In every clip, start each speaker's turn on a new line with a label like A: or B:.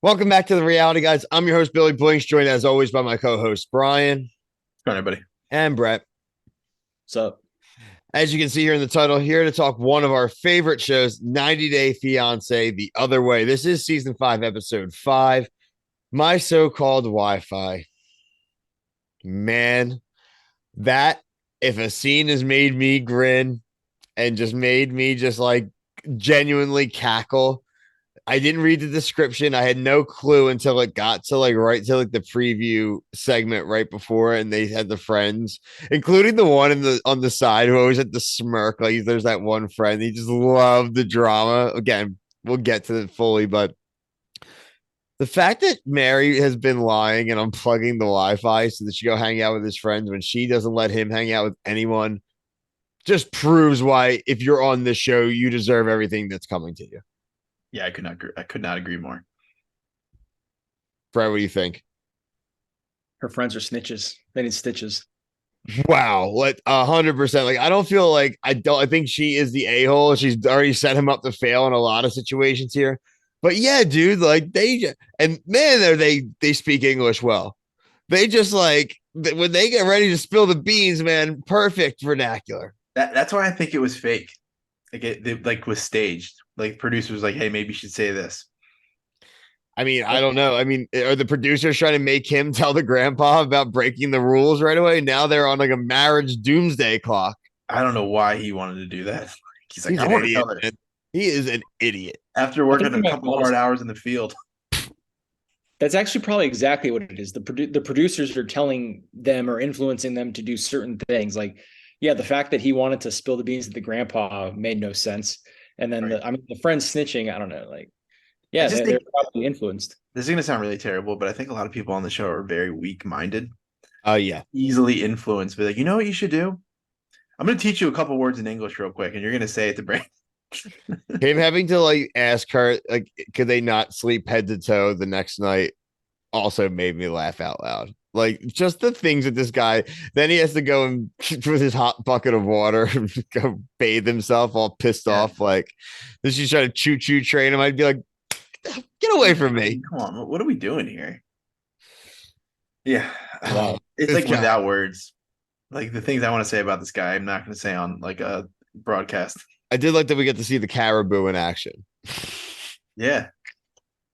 A: Welcome back to the Reality Guys. I'm your host, Billy Blinks, joined as always by my co-hosts, Brian
B: All right, buddy.
A: and Brett.
B: What's up?
A: As you can see here in the title, here to talk one of our favorite shows, 90 Day Fiancé, The Other Way. This is season 5, episode 5, My So-Called Wi-Fi. Man, that, if a scene has made me grin and just made me just like genuinely cackle, I didn't read the description. I had no clue until it got to like right to like the preview segment right before, and they had the friends, including the one in the on the side who always had the smirk. Like there's that one friend. He just loved the drama. Again, we'll get to it fully, but the fact that Mary has been lying and unplugging the Wi-Fi so that she go hang out with his friends when she doesn't let him hang out with anyone just proves why if you're on this show, you deserve everything that's coming to you.
B: Yeah, I could not agree more.
A: Brad, what do you think?
C: Her friends are snitches. They need stitches.
A: Wow, like 100%. Like I don't feel like I think she is the a-hole. She's already set him up to fail in a lot of situations here. But yeah, dude, like and man, they speak English well. They just like when they get ready to spill the beans, man, perfect vernacular.
B: That's why I think it was fake. Like was staged. Like producers like, hey, maybe you should say this.
A: I mean, I don't know. I mean, are the producers trying to make him tell the grandpa about breaking the rules right away? Now they're on like a marriage doomsday clock.
B: I don't know why he wanted to do that. He's like,
A: He's
B: I
A: an
B: want to
A: idiot,
B: tell her
A: man. He is an idiot.
B: after
C: I
B: working
C: think
B: a couple hard hours in the field.
C: that's actually probably exactly what it is. The producers are telling them or influencing them to do certain things. Like, yeah, the fact that he wanted to spill the beans to the grandpa made no sense. And then
B: Right.
C: the friends snitching, I don't know. Like,
B: I
C: yeah,
B: just
C: they're
B: think
C: probably influenced.
B: this is gonna sound really terrible, but I think a lot of people on the show are very weak-minded,
A: Oh yeah.
B: easily influenced. Be like, you know what you should do? I'm gonna teach you a couple words in English real quick, and you're gonna say it to Brandon.
A: Him having to like ask her like could they not sleep head to toe the next night also made me laugh out loud. Like just the things that this guy then he has to go and with his hot bucket of water go bathe himself all pissed
B: Yeah.
A: off. Like this is trying to choo-choo train him. I'd be like, get away from me.
B: Come on, what are we doing here? Yeah,
C: Wow.
B: it's
A: This
B: like
A: guy.
B: without words. Like the things I want to say about this guy, I'm not going to say on like a broadcast.
A: I did like that we get to see the caribou in action.
B: Yeah,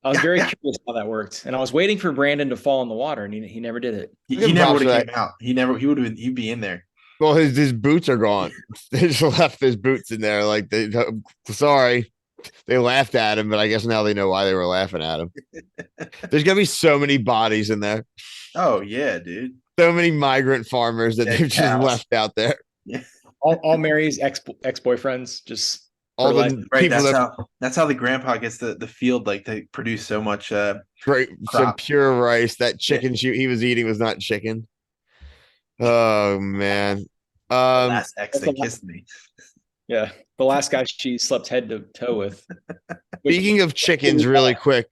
C: I was
B: yeah,
C: very
B: yeah.
C: curious how that worked. And I was waiting for Brandon to fall in the water, and he never did it.
B: He,
A: Give
B: he
A: him
B: never
A: props
B: would
A: for
B: have
A: that.
B: came out. He would have been. He'd be in there.
A: Well, his boots are gone. They just left his boots in there. Like they sorry. They laughed at him, but I guess now they know why they were laughing at him. There's gonna be so many bodies in there.
B: Oh yeah, dude.
A: So many migrant farmers that
B: Dead
A: they've just
B: cows.
A: left out there.
B: Yeah,
C: All Mary's ex boyfriends, just
A: All
C: fertilized.
A: the
B: right.
A: people that
B: That's how the grandpa gets the field. Like they produce so much
A: great some
B: crop.
A: pure rice. That
B: Yeah.
A: chicken shoot he was eating was not chicken. Oh man.
B: The last ex
C: That's
B: that
C: the
B: kissed me.
C: Yeah, the last guy she slept head to toe with.
A: Speaking of chickens, really quick.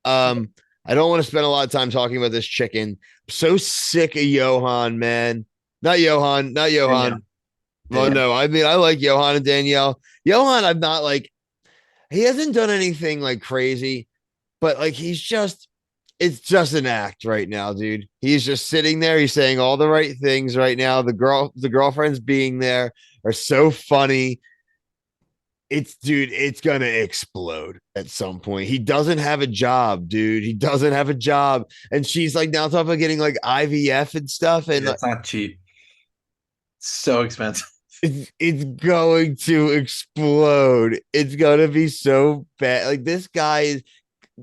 A: I don't want to spend a lot of time talking about this chicken. I'm so sick of Johan, man. Not Johan, not Johan. Well, no, I mean I like Johan and Danielle. Johan, I'm not like he hasn't done anything like crazy, but like it's just an act right now, dude. He's just sitting there. He's saying all the right things right now. The girlfriends being there are so funny. Dude, it's gonna explode at some point. He doesn't have a job, dude. He doesn't have a job. And she's like now talking about getting like IVF and stuff. And
B: It's not cheap. So expensive.
A: it's going to explode. It's gonna be so bad. Like this guy is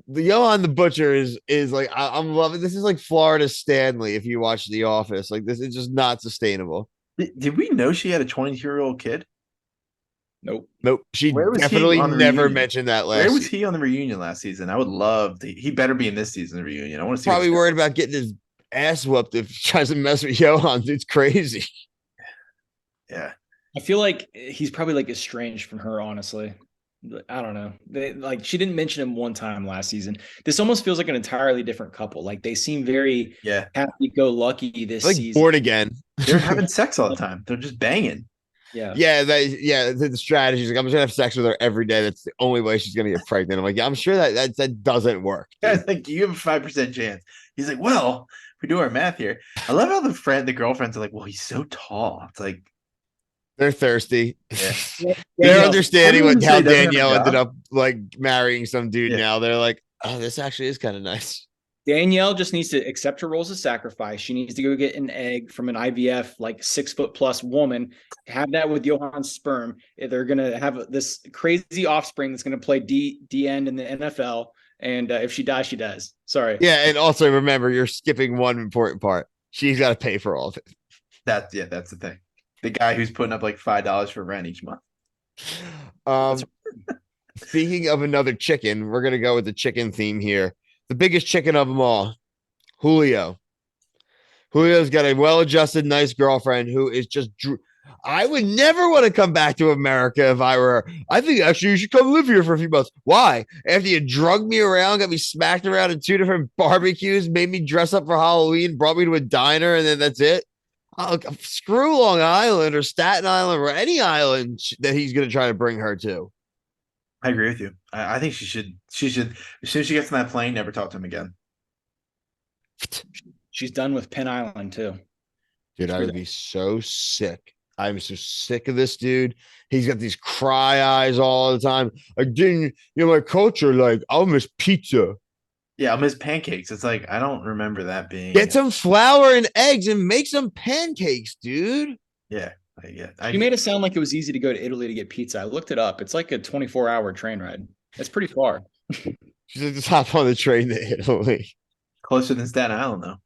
A: the Johan the Butcher is like I'm loving this is like Florida Stanley if you watch The Office. Like this is just not sustainable.
B: Did we know she had a 22-year-old kid?
C: Nope.
A: Nope. She
B: Where was he
A: definitely
B: on the
A: never
B: reunion?
A: mentioned that
B: Where
A: last
B: was
A: season.
B: he on the reunion last season? I would love to. He better be in this season reunion. I want to see.
A: Probably worried about getting his ass whooped if he tries to mess with Johan. It's crazy.
B: Yeah.
C: I feel like he's probably like estranged from her, honestly. I don't know. Like she didn't mention him one time last season. This almost feels like an entirely different couple. Like they seem very
B: Yeah.
C: happy go lucky this
A: Like
C: season.
A: born again.
B: They're having sex all the time. They're just banging.
A: The strategy is like, I'm just gonna have sex with her every day. That's the only way she's gonna get pregnant. I'm like, yeah, I'm sure that doesn't work.
B: It's like, you have a 5% chance. He's like, well, if we do our math here, I love how the girlfriends are like, well, he's so tall. It's like,
A: they're thirsty.
B: yeah.
A: They're understanding how
B: Say doesn't have a
A: Danielle ended
B: job.
A: up like marrying some dude.
B: Yeah.
A: Now they're like, oh, this actually is kind of nice.
C: Danielle just needs to accept her roles as sacrifice. She needs to go get an egg from an IVF, like 6 foot+ woman, have that with Johann's sperm. They're going to have this crazy offspring that's going to play D end in the NFL. And if she dies, she dies. Sorry.
A: Yeah. And also remember, you're skipping one important part. She's got to pay for all of it.
B: That's the thing. The guy who's putting up like $5 for rent each month.
A: Speaking of another chicken, we're going to go with the chicken theme here. The biggest chicken of them all, Julio. Julio's got a well-adjusted, nice girlfriend who is just. I would never want to come back to America if I were. I think actually you should come live here for a few months. Why? After you drugged me around, got me smacked around in 2 different barbecues, made me dress up for Halloween, brought me to a diner, and then that's it. Oh, screw Long Island or Staten Island or any island that he's going to try to bring her to.
B: I agree with you. I think she should, as soon as she gets on that plane, never talk to him again.
C: She's done with Penn Island too.
A: Dude, I would be so sick. I'm so sick of this dude. He's got these cry eyes all the time. Again, my culture, like, I'll miss pizza.
B: Yeah, I'll miss pancakes. It's like, I don't remember that being.
A: Get some flour and eggs and make some pancakes, dude.
B: Yeah.
C: You made it sound like it was easy to go to Italy to get pizza. I looked it up. It's like a 24-hour train ride. It's pretty far.
A: She's like, just hop on the train to Italy.
B: Closer than Staten Island, though.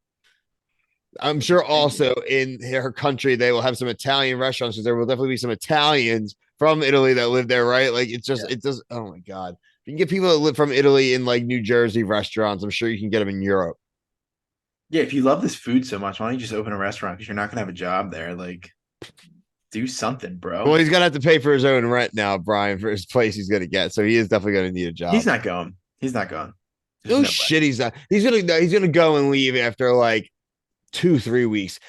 A: I'm sure also in her country, they will have some Italian restaurants because there will definitely be some Italians from Italy that live there, right? Like, it does. Oh my God. You can get people that live from Italy in like New Jersey restaurants. I'm sure you can get them in Europe.
B: Yeah, if you love this food so much, why don't you just open a restaurant? Because you're not going to have a job there. Like, do something, bro.
A: Well, he's gonna have to pay for his own rent now, Brian, for his place he's gonna get. So he is definitely gonna need a job.
B: He's not going. There's
A: no shit. He's not. He's gonna go and leave after like 2-3 weeks.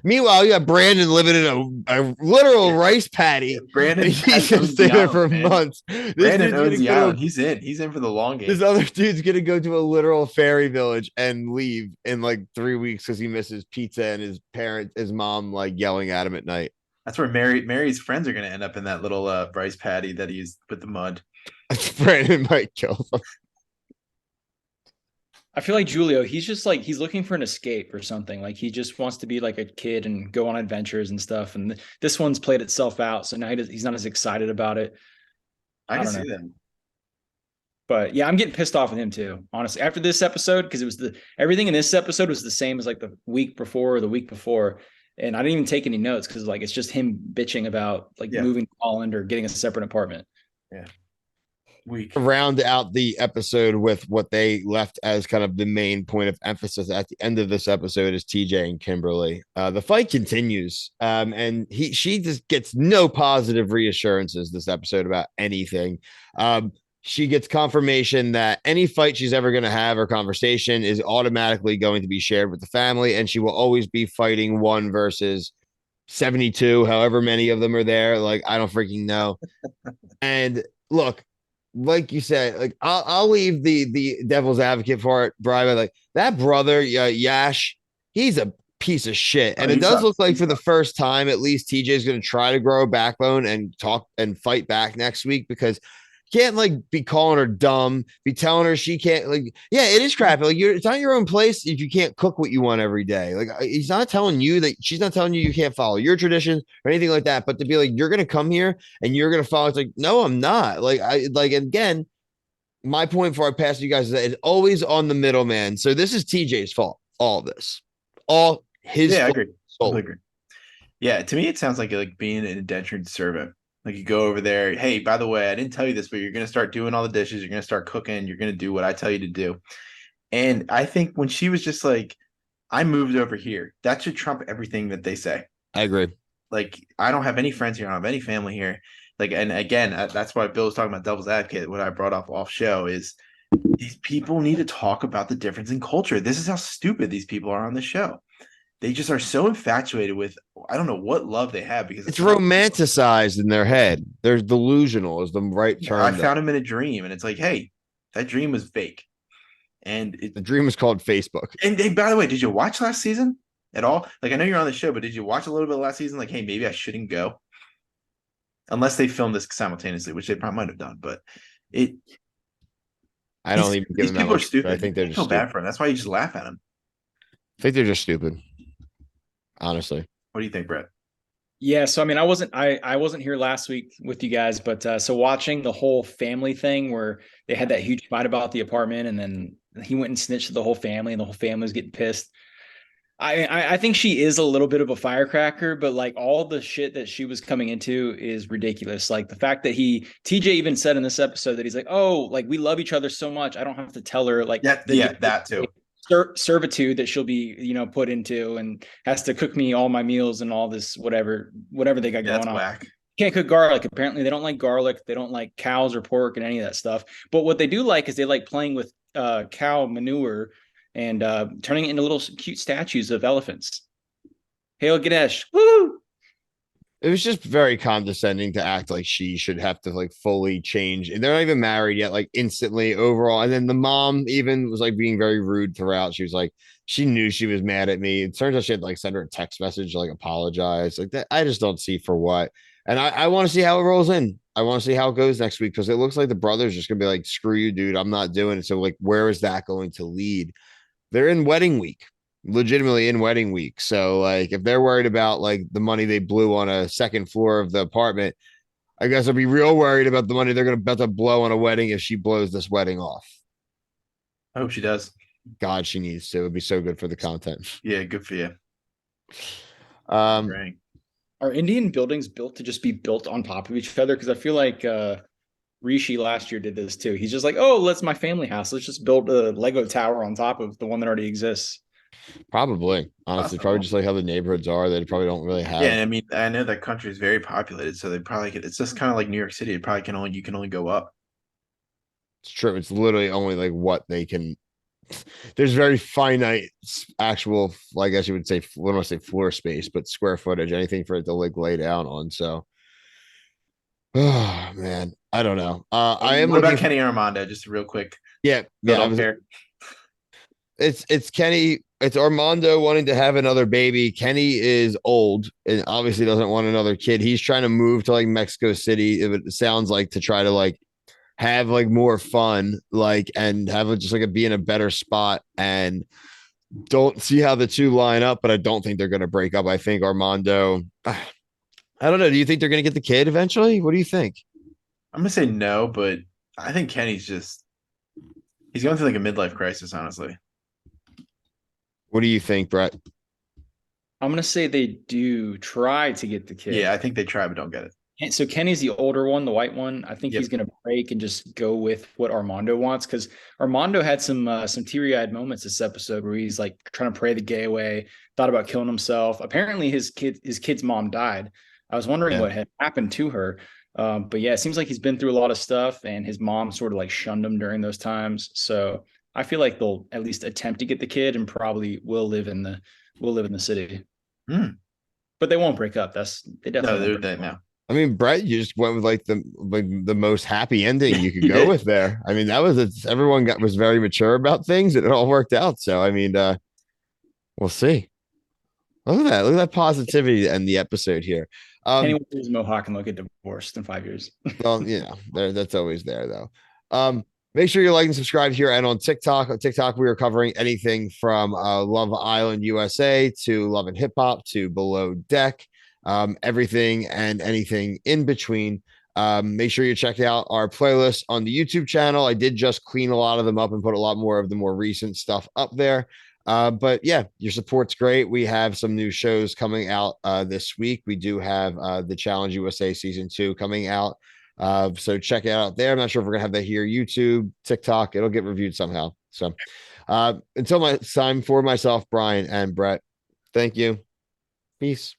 A: Meanwhile, you got Brandon living in a literal rice paddy.
B: Yeah, Brandon,
A: he's gonna stay there for months.
B: Brandon owns the island. He's in for the long game.
A: This other dude's gonna go to a literal fairy village and leave in like 3 weeks because he misses pizza and his mom like yelling at him at night.
B: That's where Mary's friends are going to end up, in that little rice paddy that he's with the mud.
A: Brandon might kill them.
C: I feel like Julio, he's just like, he's looking for an escape or something. Like, he just wants to be like a kid and go on adventures and stuff. And this one's played itself out. So now he's not as excited about it.
B: I can see that.
C: But yeah, I'm getting pissed off with him too, honestly. After this episode, because it was everything in this episode was the same as like the week before or the week before. And I didn't even take any notes because like it's just him bitching about like moving to Holland or getting a separate apartment.
B: Yeah.
A: Round out the episode with what they left as kind of the main point of emphasis at the end of this episode is TJ and Kimberly. The fight continues, and she just gets no positive reassurances this episode about anything. She gets confirmation that any fight she's ever going to have or conversation is automatically going to be shared with the family, and she will always be fighting 1 versus 72, however many of them are there. Like, I don't freaking know. And look, like you said, like I'll leave the devil's advocate for it, Brian. Like, that brother, Yash, he's a piece of shit. And it does look like for the first time, at least, TJ is going to try to grow a backbone and talk and fight back next week, because can't like be calling her dumb, be telling her she can't, like, yeah, it is crappy. Like, it's not your own place if you can't cook what you want every day. Like, he's not telling you that, she's not telling you can't follow your traditions or anything like that. But to be like, you're gonna come here and you're gonna follow, it's like, no, I'm not. Like, again, my point before I pass to you guys is that it's always on the middleman. So this is TJ's fault. All this, all his.
B: Yeah, I agree. Totally agree. Yeah, to me, it sounds like being an indentured servant. Like, you go over there, hey, by the way, I didn't tell you this, but you're going to start doing all the dishes. You're going to start cooking. You're going to do what I tell you to do. And I think when she was just like, I moved over here, that should trump everything that they say.
A: I agree.
B: Like, I don't have any friends here. I don't have any family here. Like, and again, that's why Bill was talking about devil's advocate. What I brought up off show is these people need to talk about the difference in culture. This is how stupid these people are on the show. they just are so infatuated with, I don't know what love they have, because
A: It's romanticized in their head. They're delusional is the right term.
B: I found him in a dream, and it's like, hey, that dream was fake. And
A: the dream is called Facebook.
B: And hey, by the way, did you watch last season at all? Like, I know you're on the show, but did you watch a little bit of last season? Like, hey, maybe I shouldn't go, unless they filmed this simultaneously, which they probably might have done. But
A: I don't even give
B: these
A: them
B: people
A: that
B: are
A: much.
B: stupid.
A: I think they're just
B: feel
A: stupid.
B: bad for them. That's why you just laugh at them.
A: I think they're just stupid. Honestly.
B: What do you think, Brett?
C: Yeah, so I mean, I wasn't here last week with you guys, but so watching the whole family thing where they had that huge fight about the apartment, and then he went and snitched to the whole family, and the whole family was getting pissed. I think she is a little bit of a firecracker, but like all the shit that she was coming into is ridiculous. Like the fact that TJ even said in this episode that he's like, oh, like we love each other so much, I don't have to tell her like
B: that too.
C: Servitude that she'll be, put into, and has to cook me all my meals and all this whatever they got going on.
B: Whack.
C: Can't cook garlic. Apparently, they don't like garlic. They don't like cows or pork and any of that stuff. But what they do like is they like playing with cow manure and turning it into little cute statues of elephants. Hail Ganesh! Woo!
A: It was just very condescending to act like she should have to like fully change. And they're not even married yet, like instantly overall. And then the mom even was like being very rude throughout. She was like, she knew she was mad at me. It turns out she had like sent her a text message, like apologize. Like that, I just don't see for what. And I want to see how it rolls in. I want to see how it goes next week, because it looks like the brother's just gonna be like, screw you, dude. I'm not doing it. So like, where is that going to lead? They're in wedding week, legitimately in wedding week. So like if they're worried about like the money they blew on a second floor of the apartment, I guess I'll be real worried about the money they're going to bet to blow on a wedding if she blows this wedding off.
B: I hope she does.
A: God, she needs to. It would be so good for the content.
B: Yeah, good for you.
C: Are Indian buildings built to just be built on top of each other? Because I feel like Rishi last year did this too. He's just like, oh, that's my family house. Let's just build a Lego tower on top of the one that already exists.
A: Probably, honestly, probably just like how the neighborhoods are. They probably don't really have.
B: Yeah, I mean, I know that country is very populated, so they probably could. It's just kind of like New York City. It probably you can only go up.
A: It's true. It's literally only like what they can. There's very finite actual, I guess you would say, I don't want to say floor space, but square footage, anything for it to like lay down on. So, oh man, I don't know. I am.
B: What about Kenny Armando? Just real quick.
A: Yeah, it's Kenny. It's Armando wanting to have another baby. Kenny is old and obviously doesn't want another kid. He's trying to move to like Mexico City. It sounds like, to try to like have like more fun, like, and have just like be in a better spot. And don't see how the two line up, but I don't think they're going to break up. I think Armando, I don't know. Do you think they're going to get the kid eventually? What do you think?
B: I'm going to say no, but I think Kenny's he's going through like a midlife crisis, honestly.
A: What do you think, Brett?
C: I'm going to say they do try to get the kid.
B: Yeah, I think they try, but don't get it.
C: And so Kenny's the older one, the white one. I think he's going to break and just go with what Armando wants, because Armando had some teary-eyed moments this episode where he's like trying to pray the gay away, thought about killing himself. Apparently his kid's mom died. I was wondering what had happened to her. But yeah, it seems like he's been through a lot of stuff, and his mom sort of like shunned him during those times. So I feel like they'll at least attempt to get the kid, and probably will live in the city. But they won't break up. They definitely
B: no.
A: I mean, Brett, you just went with like the most happy ending you could go with there. I mean, that was everyone was very mature about things, and it all worked out. So I mean, we'll see. Look at that positivity to end the episode here.
C: Anyone who's Mohawk and they'll get divorced in 5 years.
A: Well, that's always there though. Make sure you like and subscribe here and on TikTok. On TikTok, we are covering anything from Love Island USA to Love and Hip Hop to Below Deck, everything and anything in between. Make sure you check out our playlist on the YouTube channel. I did just clean a lot of them up and put a lot more of the more recent stuff up there. But yeah, your support's great. We have some new shows coming out this week. We do have the Challenge USA Season 2 coming out. So check it out there. I'm not sure if we're gonna have that here, YouTube, TikTok. It'll get reviewed somehow. So until my time, for myself, Brian and Brett, thank you. Peace.